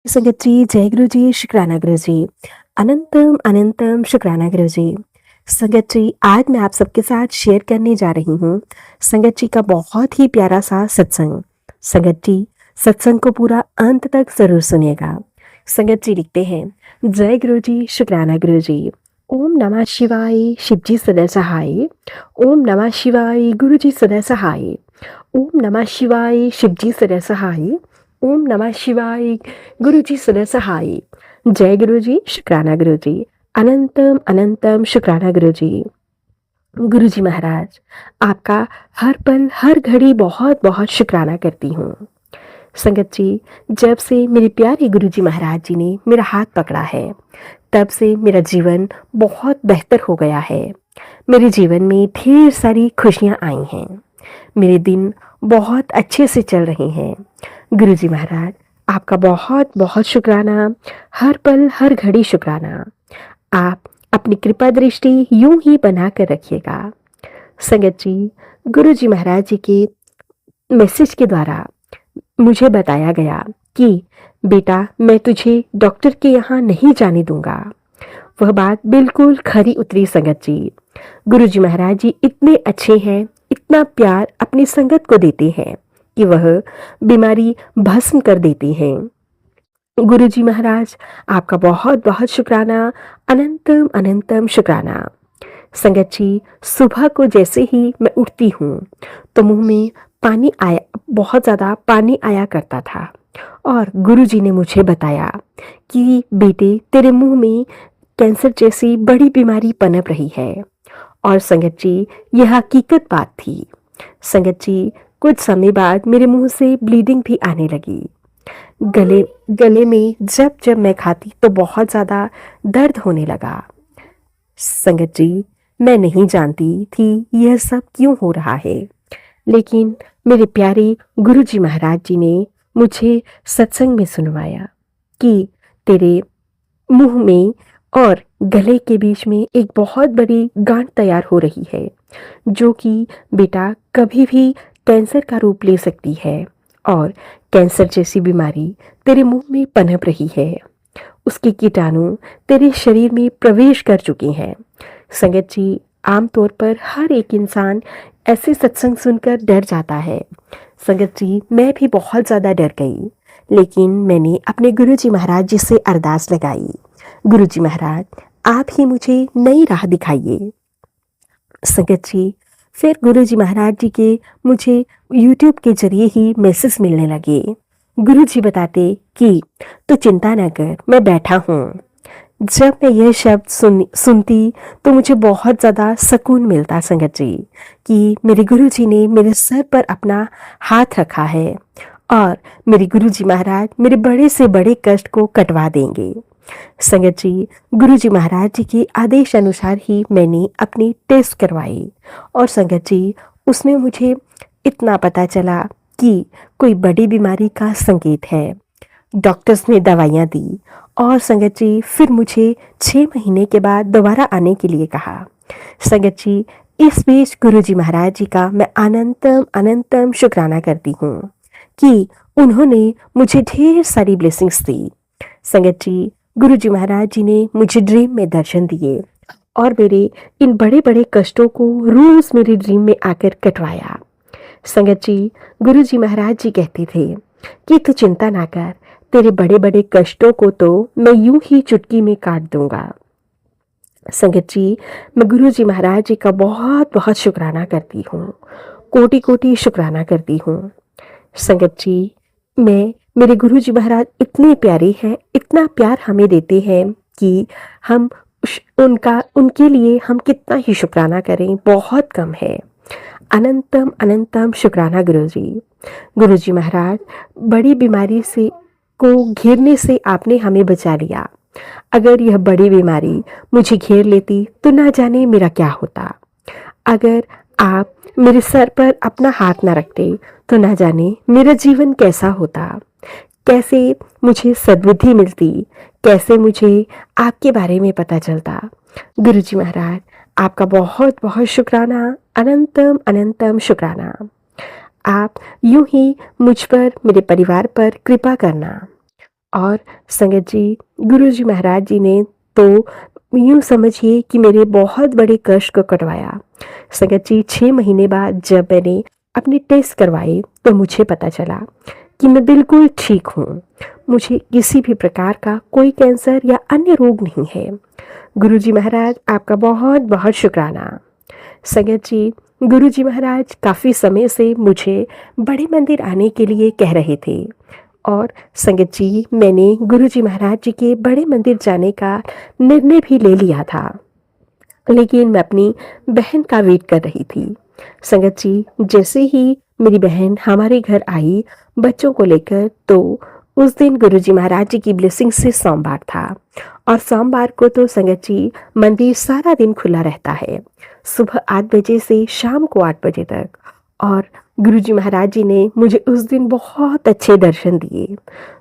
संगत जी, जय गुरु जी, शुक्राना गुरु जी। अनंतम अनंतम शुक्राना गुरु जी। संगत जी, आज मैं आप सबके साथ शेयर करने जा रही हूँ संगत जी का बहुत ही प्यारा सा सत्संग। संगत जी, सत्संग को पूरा अंत तक जरूर सुनिएगा। संगत जी लिखते हैं, जय गुरु जी, शुक्राना गुरु जी। ओम नमः शिवाय, शिव जी सदा सहाय। ओम नमः शिवाय, गुरु जी सदा सहाय। ओम नमः शिवाय, शिव जी सदा सहाय। ओम नमः शिवाय, गुरु जी सदा सहाय। जय गुरु जी, शुक्राना गुरु जी। अनंतम अनंतम शुक्राना गुरु जी। गुरु जी महाराज, आपका हर पल हर घड़ी बहुत बहुत शुक्राना करती हूँ। संगत जी, जब से मेरे प्यारे गुरु जी महाराज जी ने मेरा हाथ पकड़ा है, तब से मेरा जीवन बहुत बेहतर हो गया है। मेरे जीवन में ढेर सारी खुशियाँ आई हैं। मेरे दिन बहुत अच्छे से चल रहे हैं। गुरु जी महाराज, आपका बहुत बहुत शुक्राना। हर पल हर घड़ी शुक्राना। आप अपनी कृपा दृष्टि यूं ही बना कर रखिएगा। संगत जी, गुरु जी महाराज जी के मैसेज के द्वारा मुझे बताया गया कि बेटा, मैं तुझे डॉक्टर के यहाँ नहीं जाने दूंगा। वह बात बिल्कुल खरी उतरी संगत जी। गुरु जी महाराज जी इतने अच्छे हैं, इतना प्यार अपनी संगत को देते हैं कि वह बीमारी भस्म कर देते हैं। गुरु जी महाराज, आपका बहुत बहुत शुक्राना। अनंतम अनंतम शुक्राना। संगत जी, सुबह को जैसे ही मैं उठती हूँ तो मुंह में पानी आया, बहुत ज़्यादा पानी आया करता था। और गुरु जी ने मुझे बताया कि बेटे, तेरे मुंह में कैंसर जैसी बड़ी बीमारी पनप रही है। और संगत जी, यह हकीकत बात थी। संगत जी, कुछ समय बाद मेरे मुंह से ब्लीडिंग भी आने लगी। गले गले में जब जब मैं खाती तो बहुत ज़्यादा दर्द होने लगा। संगत जी, मैं नहीं जानती थी यह सब क्यों हो रहा है, लेकिन मेरे प्यारे गुरु जी महाराज जी ने मुझे सत्संग में सुनवाया कि तेरे मुंह में और गले के बीच में एक बहुत बड़ी गांठ तैयार हो रही है, जो कि बेटा कभी भी कैंसर का रूप ले सकती है। और कैंसर जैसी बीमारी तेरे मुंह में पनप रही है। उसके कीटाणु तेरे शरीर में प्रवेश कर चुके हैं। संगत जी, आमतौर पर हर एक इंसान ऐसे सत्संग सुनकर डर जाता है। संगत जी, मैं भी बहुत ज़्यादा डर गई, लेकिन मैंने अपने गुरु जी महाराज जी से अरदास लगाई, गुरु जी महाराज, आप ही मुझे नई राह दिखाइए। संगत जी, फिर गुरु जी महाराज जी के मुझे यूट्यूब के जरिए ही मैसेज मिलने लगे। गुरु जी बताते कि तू चिंता न कर, मैं बैठा हूँ। जब मैं यह शब्द सुनती तो मुझे बहुत ज़्यादा सुकून मिलता संगत जी, कि मेरे गुरु जी ने मेरे सर पर अपना हाथ रखा है और मेरे गुरु जी महाराज मेरे बड़े से बड़े कष्ट को कटवा देंगे। संगत जी, गुरु जी महाराज जी के आदेश अनुसार ही मैंने अपनी टेस्ट करवाई। और संगत जी, उसमें मुझे इतना पता चला कि कोई बड़ी बीमारी का संकेत है। डॉक्टर्स ने दवाइयाँ दी और संगत जी फिर मुझे 6 महीने के बाद दोबारा आने के लिए कहा। संगत जी, इस बीच गुरु जी महाराज जी का मैं अनंतम अनंतम शुक्राना करती हूँ कि उन्होंने मुझे ढेर सारी ब्लेसिंग्स दी। संगत जी, गुरु जी महाराज जी ने मुझे ड्रीम में दर्शन दिए और मेरे इन बड़े बड़े कष्टों को रोज मेरे ड्रीम में आकर कटवाया। संगत जी, गुरु जी महाराज जी कहते थे कि तू चिंता ना कर, तेरे बड़े बड़े कष्टों को तो मैं यूं ही चुटकी में काट दूंगा। संगत जी, मैं गुरु जी महाराज जी का बहुत बहुत शुक्राना करती हूँ, कोटि कोटि शुक्राना करती हूँ। संगत जी, मैं मेरे गुरु जी महाराज इतने प्यारे हैं, इतना प्यार हमें देते हैं कि हम उनका उनके लिए हम कितना ही शुक्राना करें, बहुत कम है। अनंतम अनंतम शुक्राना गुरु जी। गुरु जी महाराज, बड़ी बीमारी से को घेरने से आपने हमें बचा लिया। अगर यह बड़ी बीमारी मुझे घेर लेती तो ना जाने मेरा क्या होता। अगर आप मेरे सर पर अपना हाथ ना रखते तो ना जाने मेरा जीवन कैसा होता, कैसे मुझे सद्बुद्धि मिलती, कैसे मुझे आपके बारे में पता चलता। गुरु जी महाराज, आपका बहुत बहुत शुक्राना। अनंतम अनंतम शुक्राना। आप यूं ही मुझ पर, मेरे परिवार पर कृपा करना और संगत जी, गुरुजी महाराज जी ने तो यूँ समझिए कि मेरे बहुत बड़े कष्ट को कटवाया। संगत जी, 6 महीने बाद जब मैंने अपने टेस्ट करवाए तो मुझे पता चला कि मैं बिल्कुल ठीक हूँ। मुझे किसी भी प्रकार का कोई कैंसर या अन्य रोग नहीं है। गुरुजी महाराज, आपका बहुत बहुत शुक्राना। संगत जी, गुरुजी महाराज काफ़ी समय से मुझे बड़े मंदिर आने के लिए कह रहे थे और संगत जी, मैंने गुरुजी महाराज जी के बड़े मंदिर जाने का निर्णय भी ले लिया था, लेकिन मैं अपनी बहन का वेट कर रही थी। संगत जी, जैसे ही मेरी बहन हमारे घर आई बच्चों को लेकर, तो उस दिन गुरुजी महाराज जी की ब्लेसिंग से सोमवार था और सोमवार को तो संगत जी मंदिर सारा दिन खुला रहता है, सुबह 8 बजे से शाम को 8 बजे तक। और गुरुजी महाराज जी ने मुझे उस दिन बहुत अच्छे दर्शन दिए।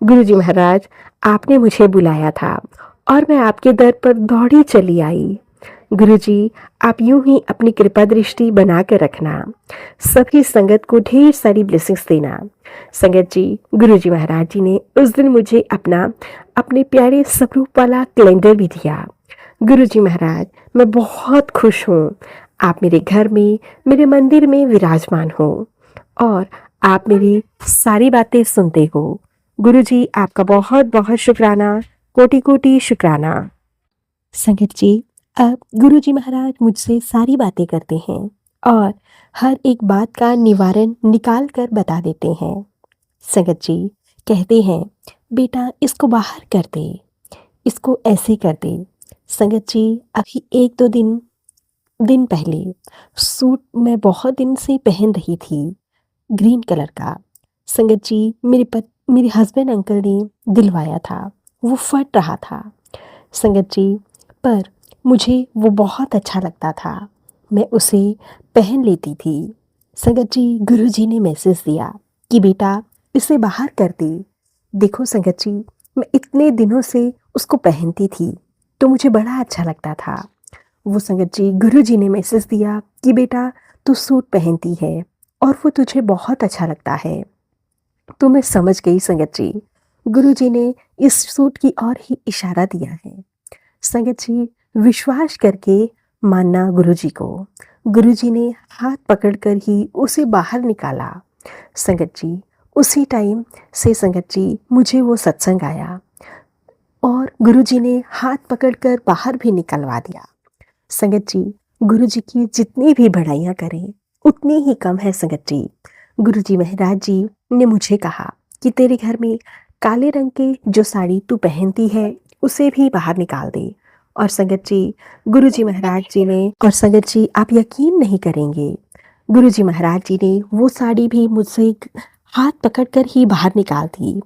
गुरुजी महाराज, आपने मुझे बुलाया था और मैं आपके दर पर दौड़ी चली आई। गुरुजी, आप यूं ही अपनी कृपा दृष्टि बना कर रखना, सभी संगत को ढेर सारी ब्लेसिंग्स देना। संगत जी, गुरुजी महाराज जी ने उस दिन मुझे अपने प्यारे स्वरूप वाला कैलेंडर भी दिया। गुरुजी महाराज, मैं बहुत खुश हूँ। आप मेरे घर में, मेरे मंदिर में विराजमान हो और आप मेरी सारी बातें सुनते हो। गुरुजी, आपका बहुत बहुत शुक्राना, कोटि कोटि शुक्राना। संगत जी, अब गुरुजी महाराज मुझसे सारी बातें करते हैं और हर एक बात का निवारण निकाल कर बता देते हैं। संगत जी कहते हैं, बेटा इसको बाहर कर दे, इसको ऐसे कर दे। संगत जी, अभी 1-2 दिन पहले सूट मैं बहुत दिन से पहन रही थी, ग्रीन कलर का। संगत जी, मेरे हस्बैंड अंकल ने दिलवाया था, वो फट रहा था। संगत जी, पर मुझे वो बहुत अच्छा लगता था, मैं उसे पहन लेती थी। संगत जी, गुरुजी ने मैसेज दिया कि बेटा इसे बाहर कर दे। देखो संगत जी, मैं इतने दिनों से उसको पहनती थी तो मुझे बड़ा अच्छा लगता था। वो संगत जी, गुरुजी ने मैसेज दिया कि बेटा तू सूट पहनती है और वो तुझे बहुत अच्छा लगता है। तो मैं समझ गई संगत जी, गुरुजी ने इस सूट की ओर ही इशारा दिया है। संगत जी, विश्वास करके मानना गुरुजी को। गुरुजी ने हाथ पकड़कर ही उसे बाहर निकाला। संगत जी, उसी टाइम से संगत जी मुझे वो सत्संग आया और गुरुजी ने हाथ पकड़कर बाहर भी निकलवा दिया। संगत जी, गुरुजी की जितनी भी बड़ाइयाँ करें उतनी ही कम है संगत जी। गुरुजी महाराज जी ने मुझे कहा कि तेरे घर में काले रंग की जो साड़ी तू पहनती है उसे भी बाहर निकाल दे। और संगत जी, गुरुजी महाराज जी ने, और संगत जी आप यकीन नहीं करेंगे, गुरुजी महाराज जी ने वो साड़ी भी मुझसे हाथ पकड़कर ही बाहर निकाल दी।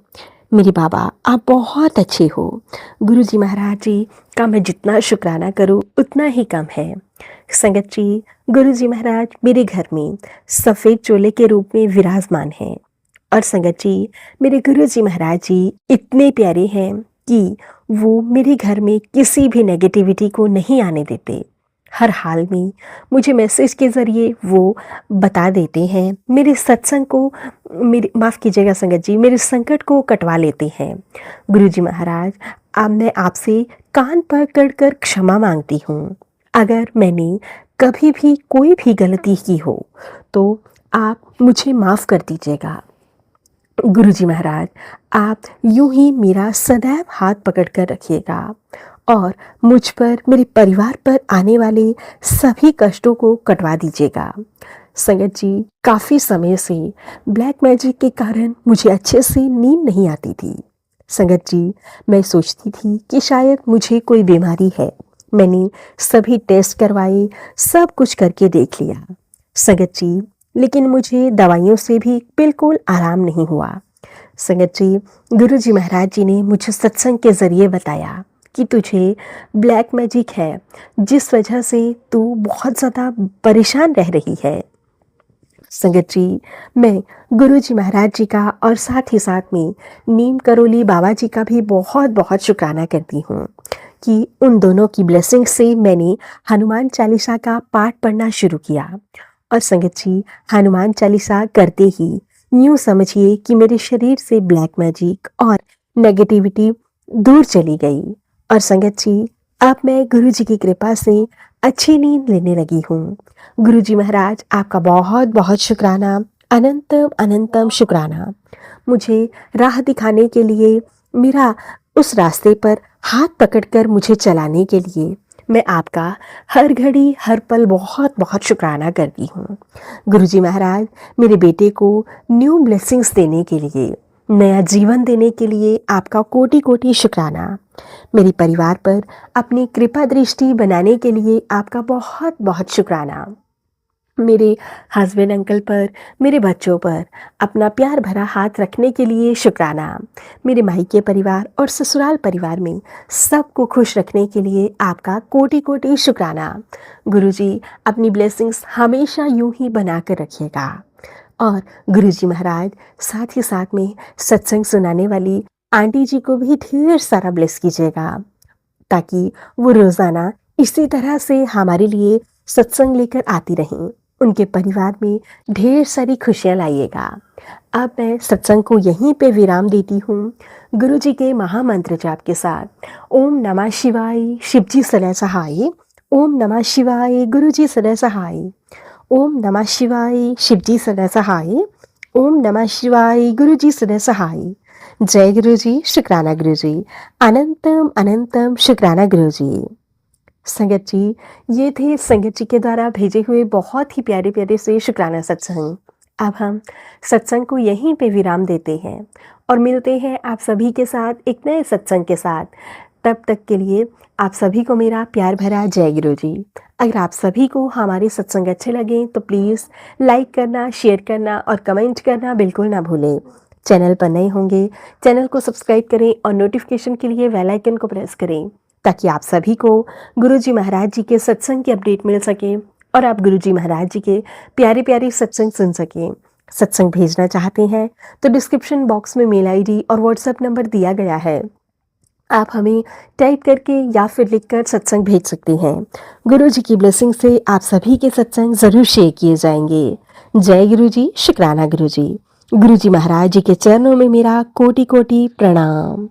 मेरे बाबा, आप बहुत अच्छे हो। गुरुजी महाराज जी का मैं जितना शुक्राना करूं उतना ही कम है। संगत जी, गुरुजी महाराज मेरे घर में सफ़ेद चोले के रूप में विराजमान हैं और संगत जी, मेरे गुरुजी महाराज जी इतने प्यारे हैं कि वो मेरे घर में किसी भी नेगेटिविटी को नहीं आने देते। हर हाल में मुझे मैसेज के ज़रिए वो बता देते हैं, मेरे सत्संग को, मेरे माफ़ कीजिएगा संगत जी, मेरे संकट को कटवा लेते हैं। गुरुजी महाराज, अब मैं आपसे कान पकड़ कर क्षमा मांगती हूँ। अगर मैंने कभी भी कोई भी गलती की हो तो आप मुझे माफ़ कर दीजिएगा। गुरुजी महाराज, आप यूं ही मेरा सदैव हाथ पकड़ कर रखिएगा और मुझ पर, मेरे परिवार पर आने वाले सभी कष्टों को कटवा दीजिएगा। संगत जी, काफ़ी समय से ब्लैक मैजिक के कारण मुझे अच्छे से नींद नहीं आती थी। संगत जी, मैं सोचती थी कि शायद मुझे कोई बीमारी है। मैंने सभी टेस्ट करवाए, सब कुछ करके देख लिया संगत जी, लेकिन मुझे दवाइयों से भी बिल्कुल आराम नहीं हुआ। संगत जी, गुरुजी महाराज जी ने मुझे सत्संग के ज़रिए बताया कि तुझे ब्लैक मैजिक है, जिस वजह से तू बहुत ज़्यादा परेशान रह रही है। संगत जी, मैं गुरुजी महाराज जी का और साथ ही साथ में नीम करोली बाबा जी का भी बहुत बहुत शुक्राना करती हूँ कि उन दोनों की ब्लेसिंग से मैंने हनुमान चालीसा का पाठ पढ़ना शुरू किया। और संगत जी, हनुमान चालीसा करते ही यूँ समझिए कि मेरे शरीर से ब्लैक मैजिक और नेगेटिविटी दूर चली गई और संगत जी अब मैं गुरु जी की कृपा से अच्छी नींद लेने लगी हूँ। गुरु जी महाराज आपका बहुत बहुत शुक्राना, अनंतम अनंतम शुक्राना। मुझे राह दिखाने के लिए, मेरा उस रास्ते पर हाथ पकड़कर मुझे चलाने के लिए मैं आपका हर घड़ी हर पल बहुत बहुत शुक्राना करती हूँ। गुरुजी महाराज मेरे बेटे को न्यू ब्लेसिंग्स देने के लिए, नया जीवन देने के लिए आपका कोटि कोटि शुक्राना। मेरे परिवार पर अपनी कृपा दृष्टि बनाने के लिए आपका बहुत बहुत शुक्राना। मेरे हस्बैंड अंकल पर, मेरे बच्चों पर अपना प्यार भरा हाथ रखने के लिए शुक्राना। मेरे मायके परिवार और ससुराल परिवार में सबको खुश रखने के लिए आपका कोटि कोटि शुक्राना। गुरुजी अपनी ब्लेसिंग्स हमेशा यूं ही बना कर रखिएगा। और गुरुजी महाराज साथ ही साथ में सत्संग सुनाने वाली आंटी जी को भी ढेर सारा ब्लेस कीजिएगा, ताकि वो रोज़ाना इसी तरह से हमारे लिए सत्संग लेकर आती रहें। उनके परिवार में ढेर सारी खुशियाँ लाइएगा। अब मैं सत्संग को यहीं पे विराम देती हूँ, गुरु जी के महामंत्र जाप के साथ। ओम नमः शिवाय, शिव जी सदा सहाय। ओम नमः शिवाय, गुरु जी सदा सहाय। ओम नमः शिवाय, शिव जी सदा सहाय। ओम नमः शिवाय, गुरु जी सदा सहाय। जय गुरु जी, शुक्राना गुरु जी, अनंतम अनंतम शुक्राना गुरु जी। संगत जी, ये थे संगत जी के द्वारा भेजे हुए बहुत ही प्यारे प्यारे से शुक्राना सत्संग। अब हम सत्संग को यहीं पे विराम देते हैं और मिलते हैं आप सभी के साथ एक नए सत्संग के साथ। तब तक के लिए आप सभी को मेरा प्यार भरा जय गुरु जी। अगर आप सभी को हमारे सत्संग अच्छे लगें तो प्लीज़ लाइक करना, शेयर करना और कमेंट करना बिल्कुल ना भूलें। चैनल पर नए होंगे, चैनल को सब्सक्राइब करें और नोटिफिकेशन के लिए बेल आइकन को प्रेस करें, ताकि आप सभी को गुरुजी महाराज जी के सत्संग की अपडेट मिल सके और आप गुरुजी महाराज जी के प्यारे प्यारे सत्संग सुन सकें। सत्संग भेजना चाहते हैं तो डिस्क्रिप्शन बॉक्स में मेल आईडी और व्हाट्सएप नंबर दिया गया है, आप हमें टाइप करके या फिर लिखकर सत्संग भेज सकते हैं। गुरु जी की ब्लेसिंग से आप सभी के सत्संग ज़रूर शेयर किए जाएंगे। जय गुरु जी, शुक्राना गुरु जी। गुरु जी महाराज जी के चरणों में मेरा कोटि कोटि प्रणाम।